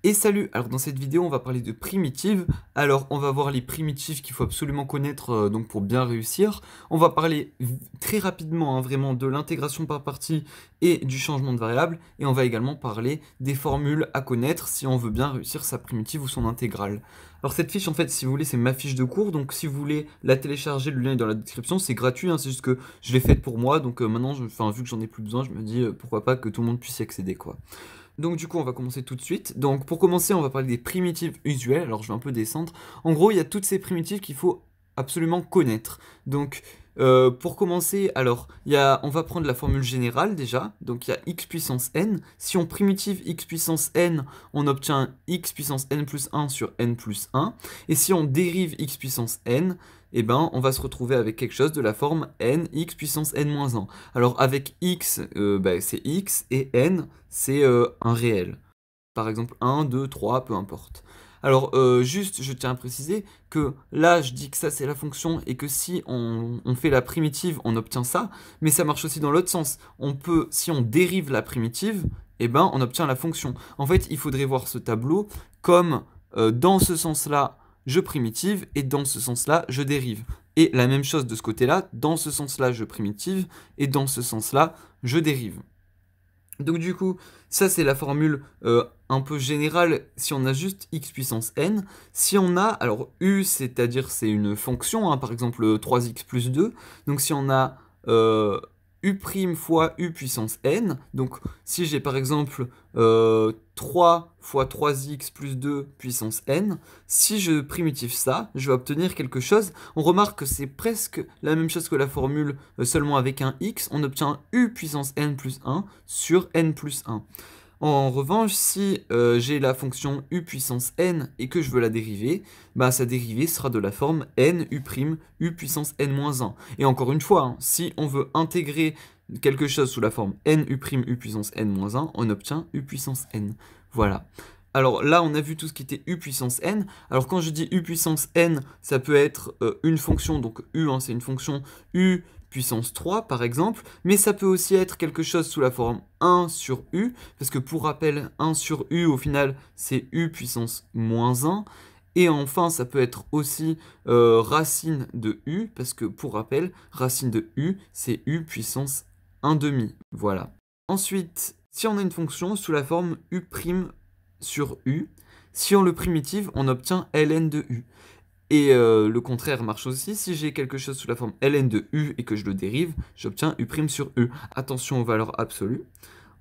Et salut! Alors dans cette vidéo on va parler de primitives. Alors on va voir les primitives qu'il faut absolument connaître donc pour bien réussir. On va parler très rapidement vraiment de l'intégration par partie et du changement de variable. Et on va également parler des formules à connaître si on veut bien réussir sa primitive ou son intégrale. Alors cette fiche en fait si vous voulez c'est ma fiche de cours. Donc si vous voulez la télécharger, le lien est dans la description. C'est gratuit, hein, c'est juste que je l'ai faite pour moi. Donc maintenant vu que j'en ai plus besoin je me dis pourquoi pas que tout le monde puisse y accéder quoi. Donc du coup on va commencer tout de suite. Donc pour commencer on va parler des primitives usuelles. Alors je vais un peu descendre. En gros il y a toutes ces primitives qu'il faut absolument connaître. Donc pour commencer, alors on va prendre la formule générale déjà. Donc il y a x puissance n. Si on primitive x puissance n, on obtient x puissance n plus 1 sur n plus 1. Et si on dérive x puissance n, eh ben, on va se retrouver avec quelque chose de la forme n x puissance n moins 1. Alors avec x, c'est x, et n, c'est un réel. Par exemple 1, 2, 3, peu importe. Alors juste, je tiens à préciser que là, je dis que ça c'est la fonction et que si on fait la primitive, on obtient ça, mais ça marche aussi dans l'autre sens. Si on dérive la primitive, eh ben, on obtient la fonction. En fait, il faudrait voir ce tableau comme dans ce sens-là, je primitive, et dans ce sens-là, je dérive. Et la même chose de ce côté-là, dans ce sens-là, je primitive, et dans ce sens-là, je dérive. Donc du coup, ça c'est la formule un peu générale si on a juste x puissance n. Si on a, alors u, c'est-à-dire c'est une fonction, hein, par exemple 3x plus 2. Donc si on a u' fois u puissance n, donc si j'ai par exemple 3 fois 3x plus 2 puissance n, si je primitive ça, je vais obtenir quelque chose. On remarque que c'est presque la même chose que la formule, seulement avec un x, on obtient u puissance n plus 1 sur n plus 1. En revanche, si j'ai la fonction u puissance n et que je veux la dériver, bah sa dérivée sera de la forme n u' puissance n moins 1. Et encore une fois, hein, si on veut intégrer quelque chose sous la forme n u' puissance n moins 1, on obtient u puissance n. Voilà. Alors là, on a vu tout ce qui était u puissance n. Alors quand je dis u puissance n, ça peut être une fonction, donc u, hein, c'est une fonction u puissance 3 par exemple, mais ça peut aussi être quelque chose sous la forme 1 sur u, parce que pour rappel, 1 sur u au final, c'est u puissance moins 1. Et enfin, ça peut être aussi racine de u, parce que pour rappel, racine de u, c'est u puissance 1 demi. Voilà. Ensuite, si on a une fonction sous la forme u' sur u, si on le primitive, on obtient ln de u. Et le contraire marche aussi, si j'ai quelque chose sous la forme ln de u et que je le dérive, j'obtiens u' sur u. Attention aux valeurs absolues.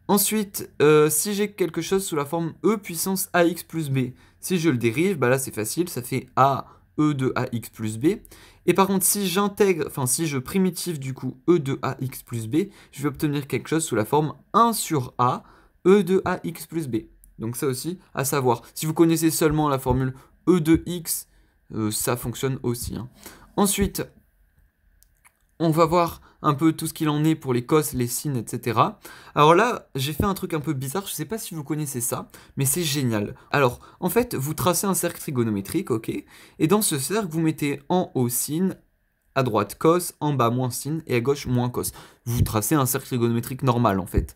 Ensuite, si j'ai quelque chose sous la forme e puissance ax plus b, si je le dérive, bah là c'est facile, ça fait a e de ax plus b. Et par contre, si je primitive du coup e de ax plus b, je vais obtenir quelque chose sous la forme 1 sur a e de ax plus b. Donc ça aussi, à savoir, si vous connaissez seulement la formule e de x, ça fonctionne aussi, hein. Ensuite, on va voir un peu tout ce qu'il en est pour les cos, les sines, etc. Alors là, j'ai fait un truc un peu bizarre, je sais pas si vous connaissez ça, mais c'est génial. Alors, en fait, vous tracez un cercle trigonométrique, ok, et dans ce cercle, vous mettez en haut sine, à droite cos, en bas moins sine, et à gauche moins cos. Vous tracez un cercle trigonométrique normal, en fait.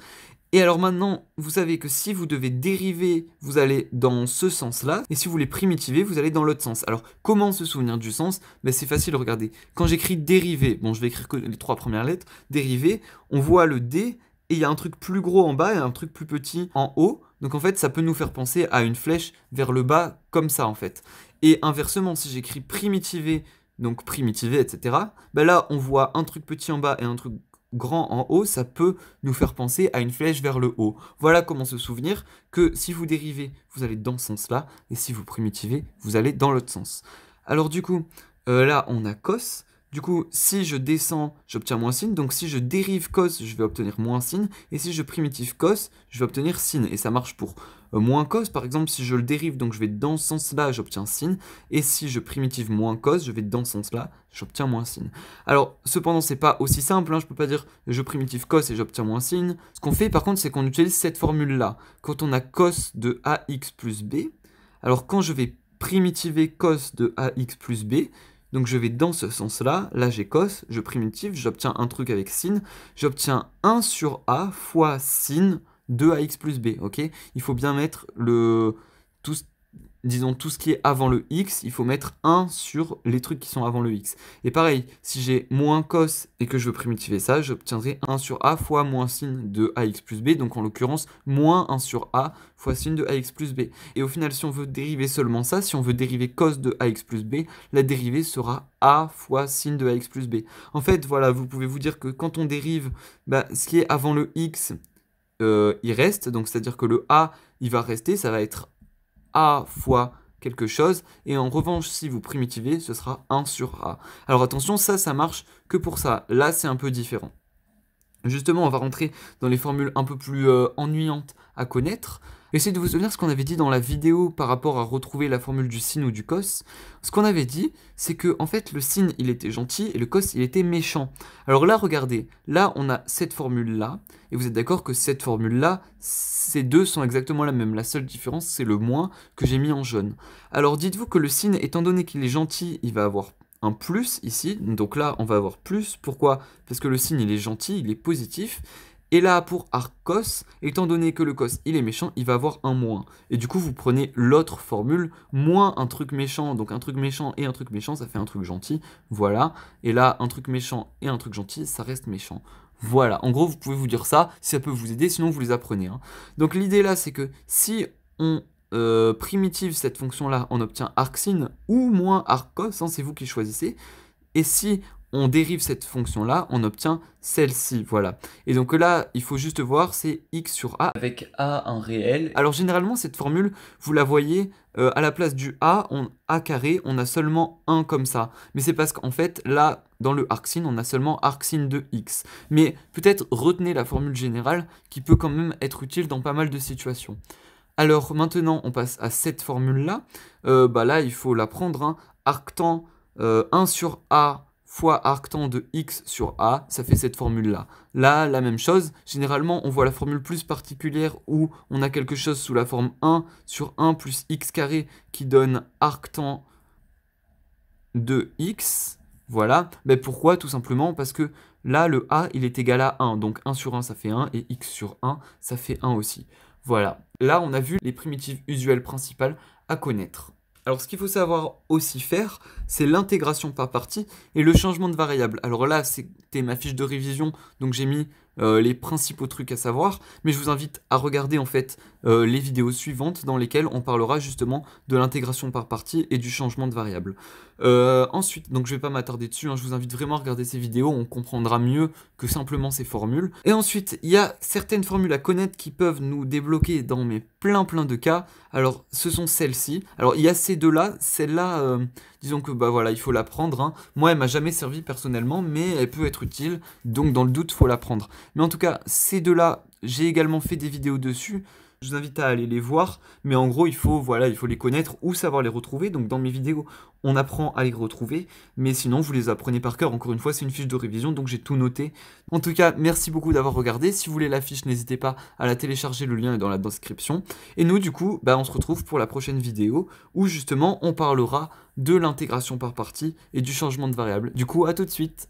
Et alors maintenant, vous savez que si vous devez dériver, vous allez dans ce sens-là, et si vous voulez primitiver, vous allez dans l'autre sens. Alors, comment se souvenir du sens? Ben, c'est facile, regardez. Quand j'écris dérivé, bon, je vais écrire que les 3 premières lettres, dérivé, on voit le D, et il y a un truc plus gros en bas et un truc plus petit en haut. Donc en fait, ça peut nous faire penser à une flèche vers le bas, comme ça en fait. Et inversement, si j'écris primitiver, donc primitiver, etc., ben là, on voit un truc petit en bas et un truc grand en haut, ça peut nous faire penser à une flèche vers le haut. Voilà comment se souvenir que si vous dérivez, vous allez dans ce sens-là, et si vous primitivez, vous allez dans l'autre sens. Alors du coup, là on a cos, du coup si je descends, j'obtiens moins sin, donc si je dérive cos, je vais obtenir moins sin, et si je primitive cos, je vais obtenir sin, et ça marche pour moins cos, par exemple, si je le dérive, donc je vais dans ce sens-là, j'obtiens sin, et si je primitive moins cos, je vais dans ce sens-là, j'obtiens moins sin. Alors, cependant, c'est pas aussi simple, hein, je peux pas dire je primitive cos et j'obtiens moins sin. Ce qu'on fait, par contre, c'est qu'on utilise cette formule-là. Quand on a cos de ax plus b, alors quand je vais primitiver cos de ax plus b, donc je vais dans ce sens-là, là j'ai cos, je primitive, j'obtiens un truc avec sin, j'obtiens 1 sur a fois sin de ax plus b, ok? Il faut bien mettre disons tout ce qui est avant le x, il faut mettre 1 sur les trucs qui sont avant le x. Et pareil, si j'ai moins cos et que je veux primitiver ça, j'obtiendrai 1 sur a fois moins sin de ax plus b, donc en l'occurrence, moins 1 sur a fois sin de ax plus b. Et au final, si on veut dériver seulement ça, si on veut dériver cos de ax plus b, la dérivée sera a fois sin de ax plus b. En fait, voilà, vous pouvez vous dire que quand on dérive, ce qui est avant le x, il reste, donc c'est-à-dire que le a, il va rester, ça va être a fois quelque chose, et en revanche, si vous primitivez, ce sera 1 sur a. Alors attention, ça marche que pour ça. Là, c'est un peu différent. Justement, on va rentrer dans les formules un peu plus ennuyantes à connaître. Essayez de vous souvenir ce qu'on avait dit dans la vidéo par rapport à retrouver la formule du sin ou du cos. Ce qu'on avait dit, c'est que en fait le sin il était gentil et le cos il était méchant. Alors là, regardez, là on a cette formule là, et vous êtes d'accord que cette formule là, ces deux sont exactement la même. La seule différence c'est le moins que j'ai mis en jaune. Alors dites-vous que le sin, étant donné qu'il est gentil, il va avoir un plus ici, donc là on va avoir plus. Pourquoi? Parce que le sin il est gentil, il est positif. Et là, pour arc cos, étant donné que le cos il est méchant, il va avoir un moins. Et du coup, vous prenez l'autre formule, moins un truc méchant, donc un truc méchant et un truc méchant, ça fait un truc gentil, voilà. Et là, un truc méchant et un truc gentil, ça reste méchant. Voilà, en gros, vous pouvez vous dire ça, si ça peut vous aider, sinon vous les apprenez. Hein. Donc l'idée là, c'est que si on primitive cette fonction-là, on obtient arcsin ou moins arc cos, hein, c'est vous qui choisissez. Et si on dérive cette fonction-là, on obtient celle-ci, voilà. Et donc là, il faut juste voir, c'est x sur a, avec a un réel. Alors généralement, cette formule, vous la voyez, à la place du a carré, on a seulement 1 comme ça. Mais c'est parce qu'en fait, là, dans le arcsin, on a seulement arcsin de x. Mais peut-être retenez la formule générale, qui peut quand même être utile dans pas mal de situations. Alors maintenant, on passe à cette formule-là. Là, il faut la prendre, hein. Arctan 1 sur a fois arctan de x sur a, ça fait cette formule-là. Là, la même chose. Généralement, on voit la formule plus particulière où on a quelque chose sous la forme 1 sur 1 plus x carré qui donne arctan de x. Voilà. Mais pourquoi? Tout simplement parce que là, le a, il est égal à 1. Donc 1 sur 1, ça fait 1, et x sur 1, ça fait 1 aussi. Voilà. Là, on a vu les primitives usuelles principales à connaître. Alors ce qu'il faut savoir aussi faire, c'est l'intégration par partie et le changement de variable. Alors là, c'était ma fiche de révision, donc j'ai mis les principaux trucs à savoir, mais je vous invite à regarder en fait les vidéos suivantes dans lesquelles on parlera justement de l'intégration par partie et du changement de variable. Ensuite, donc je vais pas m'attarder dessus, hein, je vous invite vraiment à regarder ces vidéos, on comprendra mieux que simplement ces formules. Et ensuite, il y a certaines formules à connaître qui peuvent nous débloquer dans mes plein de cas. Alors, ce sont celles-ci. Alors, il y a ces deux-là, celle-là, disons que voilà, il faut la prendre. Hein. Moi, elle m'a jamais servi personnellement, mais elle peut être utile, donc dans le doute, il faut la prendre. Mais en tout cas, ces deux-là, j'ai également fait des vidéos dessus. Je vous invite à aller les voir, mais en gros, il faut les connaître ou savoir les retrouver. Donc dans mes vidéos, on apprend à les retrouver, mais sinon, vous les apprenez par cœur. Encore une fois, c'est une fiche de révision, donc j'ai tout noté. En tout cas, merci beaucoup d'avoir regardé. Si vous voulez la fiche, n'hésitez pas à la télécharger, le lien est dans la description. Et nous, du coup, on se retrouve pour la prochaine vidéo, où justement, on parlera de l'intégration par partie et du changement de variable. Du coup, à tout de suite.